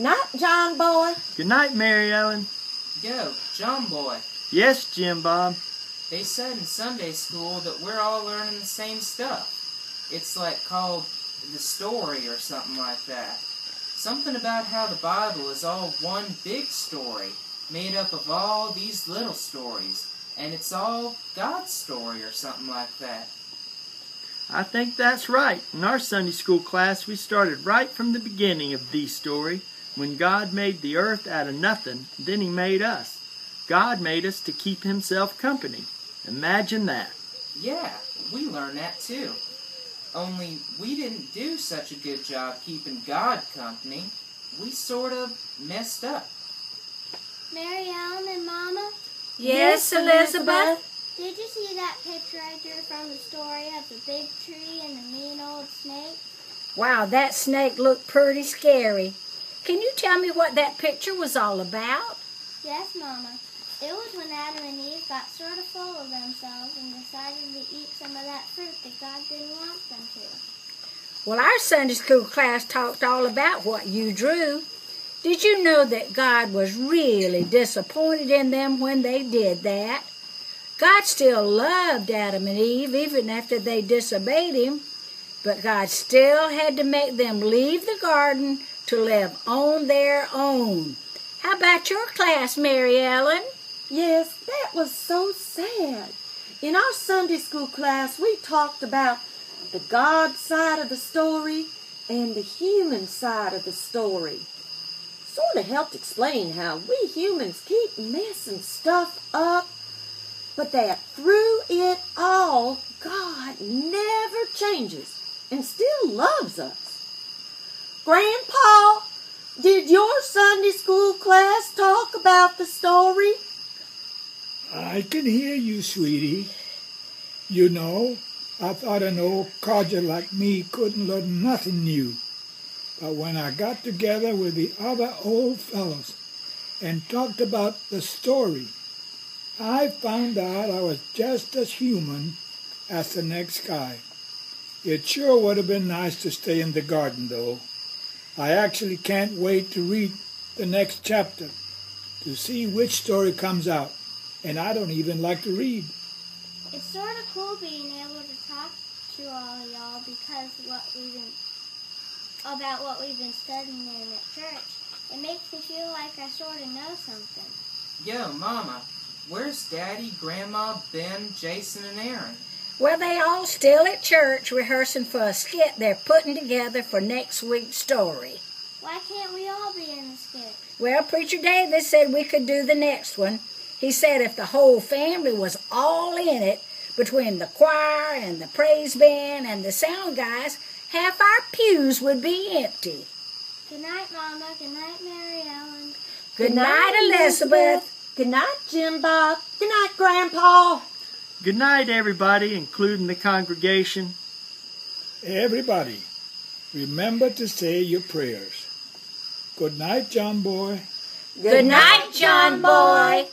Night, John boy. Good night, Mary Ellen. Yo, John boy. Yes, Jim Bob. They said in Sunday school that we're all learning the same stuff. It's like called the story or something like that. Something about how the Bible is all one big story, made up of all these little stories, and it's all God's story or something like that. I think that's right. In our Sunday school class, we started right from the beginning of the story, when God made the earth out of nothing, then He made us. God made us to keep Himself company. Imagine that. Yeah, we learned that too. Only we didn't do such a good job keeping God company. We sort of messed up. Mary Ellen and Mama? Yes, Elizabeth. Did you see that picture I drew from the story of the big tree and the mean old snake? Wow, that snake looked pretty scary. Can you tell me what that picture was all about? Yes, Mama. It was when Adam and Eve got sort of full of themselves and decided to eat some of that fruit that God didn't want them to. Well, our Sunday school class talked all about what you drew. Did you know that God was really disappointed in them when they did that? God still loved Adam and Eve even after they disobeyed Him, but God still had to make them leave the garden to live on their own. How about your class, Mary Ellen? Yes, that was so sad. In our Sunday school class, we talked about the God side of the story and the human side of the story. Sort of helped explain how we humans keep messing stuff up, but that through it all, God never changes and still loves us. Grandpa, did your Sunday school class talk about the story? I can hear you, sweetie. You know, I thought an old codger like me couldn't learn nothing new. But when I got together with the other old fellows and talked about the story, I found out I was just as human as the next guy. It sure would have been nice to stay in the garden, though. I actually can't wait to read the next chapter to see which story comes out. And I don't even like to read. It's sort of cool being able to talk to all y'all because about what we've been studying in at church. It makes me feel like I sort of know something. Yo, Mama, where's Daddy, Grandma, Ben, Jason, and Aaron? Well, they all still at church rehearsing for a skit they're putting together for next week's story. Why can't we all be in the skit? Well, Preacher David said we could do the next one. He said if the whole family was all in it, between the choir and the praise band and the sound guys, half our pews would be empty. Good night, Mama. Good night, Mary Ellen. Good night, Elizabeth. Good night, Jim Bob. Good night, Grandpa. Good night, everybody, including the congregation. Everybody, remember to say your prayers. Good night, John boy. Good night, John boy.